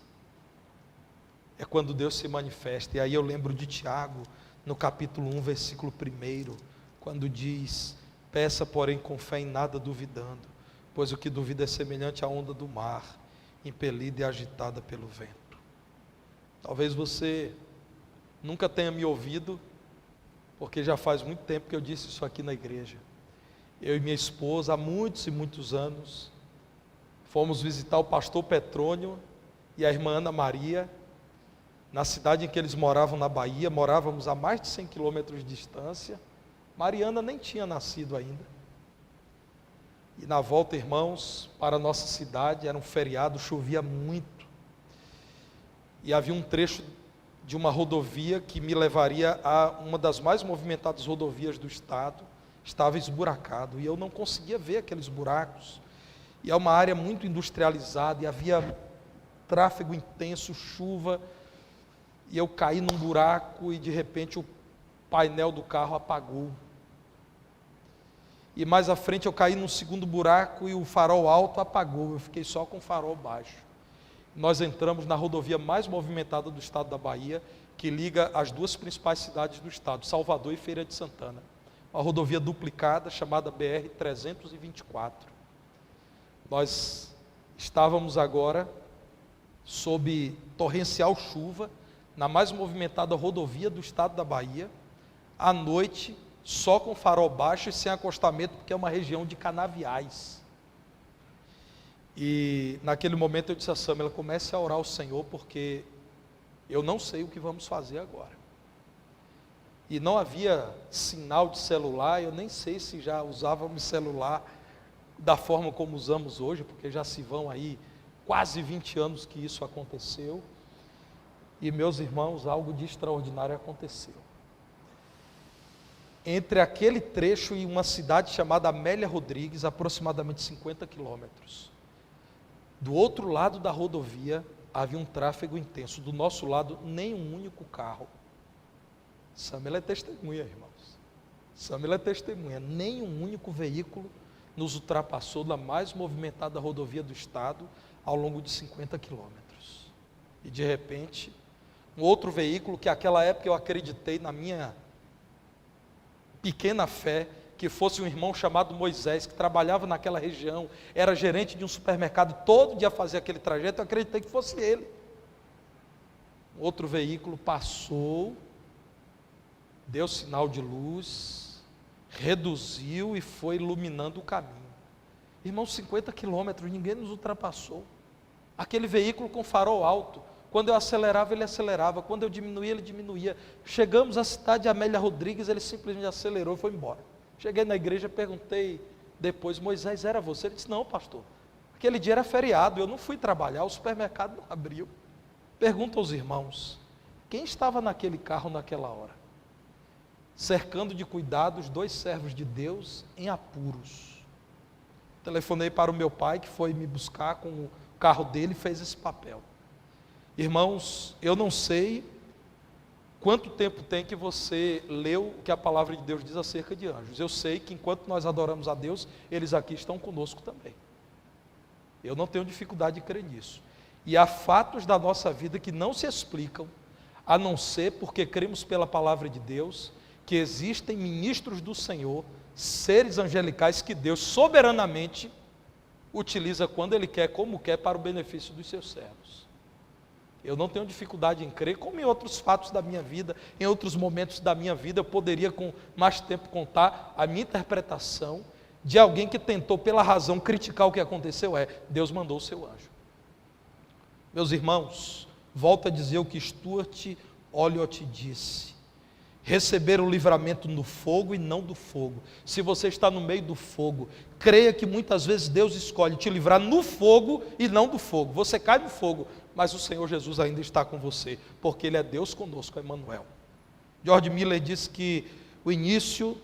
É quando Deus se manifesta. E aí eu lembro de Tiago, no capítulo 1, versículo 1, quando diz: peça, porém, com fé, em nada duvidando, pois o que duvida é semelhante à onda do mar, impelida e agitada pelo vento. Talvez você nunca tenha me ouvido, porque já faz muito tempo que eu disse isso aqui na igreja. Eu e minha esposa, há muitos e muitos anos, fomos visitar o pastor Petrônio e a irmã Ana Maria, na cidade em que eles moravam, na Bahia. Morávamos a mais de 100 quilômetros de distância. Mariana nem tinha nascido ainda. E na volta, irmãos, para a nossa cidade, era um feriado, chovia muito. E havia um trecho de uma rodovia que me levaria a uma das mais movimentadas rodovias do estado. Estava esburacado e eu não conseguia ver aqueles buracos. E é uma área muito industrializada e havia tráfego intenso, chuva. E eu caí num buraco e de repente o painel do carro apagou. E mais à frente eu caí num segundo buraco e o farol alto apagou. Eu fiquei só com o farol baixo. Nós entramos na rodovia mais movimentada do estado da Bahia, que liga as duas principais cidades do estado, Salvador e Feira de Santana. Uma rodovia duplicada chamada BR-324. Nós estávamos agora sob torrencial chuva, na mais movimentada rodovia do estado da Bahia, à noite, só com farol baixo e sem acostamento, porque é uma região de canaviais. E naquele momento eu disse a Sâmela: comece a orar ao Senhor, porque eu não sei o que vamos fazer agora. E não havia sinal de celular, eu nem sei se já usávamos celular da forma como usamos hoje, porque já se vão aí quase 20 anos que isso aconteceu. E, meus irmãos, algo de extraordinário aconteceu. Entre aquele trecho e uma cidade chamada Amélia Rodrigues, aproximadamente 50 quilômetros, do outro lado da rodovia havia um tráfego intenso. Do nosso lado, nem um único carro. Sâmela é testemunha, irmãos. Sâmela é testemunha. Nem um único veículo nos ultrapassou na mais movimentada rodovia do estado ao longo de 50 quilômetros. E de repente, um outro veículo que naquela época eu acreditei na minha pequena fé, que fosse um irmão chamado Moisés, que trabalhava naquela região, era gerente de um supermercado, todo dia fazia aquele trajeto, eu acreditei que fosse ele. Outro veículo passou, deu sinal de luz, reduziu e foi iluminando o caminho. Irmãos, 50 quilômetros, ninguém nos ultrapassou. Aquele veículo com farol alto, quando eu acelerava, ele acelerava, quando eu diminuía, ele diminuía. Chegamos à cidade de Amélia Rodrigues, ele simplesmente acelerou e foi embora. Cheguei na igreja, perguntei depois: Moisés, era você? Ele disse: não, pastor, aquele dia era feriado, eu não fui trabalhar, o supermercado não abriu. Pergunta aos irmãos: quem estava naquele carro naquela hora? Cercando de cuidados 2 servos de Deus em apuros. Telefonei para o meu pai, que foi me buscar com o carro dele e fez esse papel. Irmãos, eu não sei quanto tempo tem que você leu o que a palavra de Deus diz acerca de anjos. Eu sei que enquanto nós adoramos a Deus, eles aqui estão conosco também. Eu não tenho dificuldade de crer nisso. E há fatos da nossa vida que não se explicam, a não ser porque cremos pela palavra de Deus, que existem ministros do Senhor, seres angelicais que Deus soberanamente utiliza quando Ele quer, como quer, para o benefício dos seus servos. Eu não tenho dificuldade em crer, como em outros fatos da minha vida, em outros momentos da minha vida, eu poderia com mais tempo contar a minha interpretação de alguém que tentou, pela razão, criticar o que aconteceu. Deus mandou o seu anjo. Meus irmãos, volto a dizer o que Stuart Olliott disse: receber o livramento no fogo e não do fogo. Se você está no meio do fogo, creia que muitas vezes Deus escolhe te livrar no fogo e não do fogo. Você cai no fogo, mas o Senhor Jesus ainda está com você, porque Ele é Deus conosco, Emmanuel. George Miller diz que o início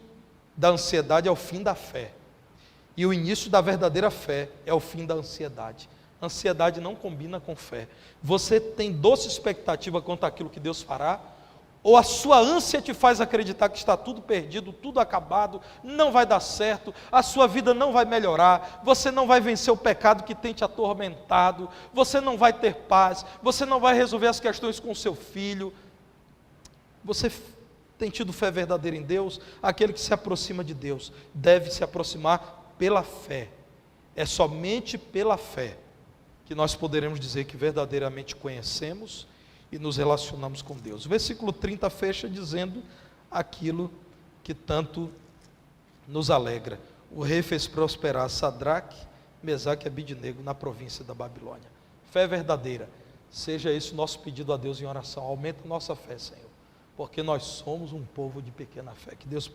da ansiedade é o fim da fé, e o início da verdadeira fé é o fim da ansiedade. Ansiedade não combina com fé. Você tem doce expectativa quanto àquilo que Deus fará? Ou a sua ânsia te faz acreditar que está tudo perdido, tudo acabado, não vai dar certo, a sua vida não vai melhorar, você não vai vencer o pecado que tem te atormentado, você não vai ter paz, você não vai resolver as questões com o seu filho. Você tem tido fé verdadeira em Deus? Aquele que se aproxima de Deus deve se aproximar pela fé. É somente pela fé que nós poderemos dizer que verdadeiramente conhecemos e nos relacionamos com Deus. O versículo 30 fecha dizendo aquilo que tanto nos alegra. O rei fez prosperar Sadraque, Mesaque e Abidnego na província da Babilônia. Fé verdadeira. Seja esse o nosso pedido a Deus em oração. Aumenta a nossa fé, Senhor, porque nós somos um povo de pequena fé. Que Deus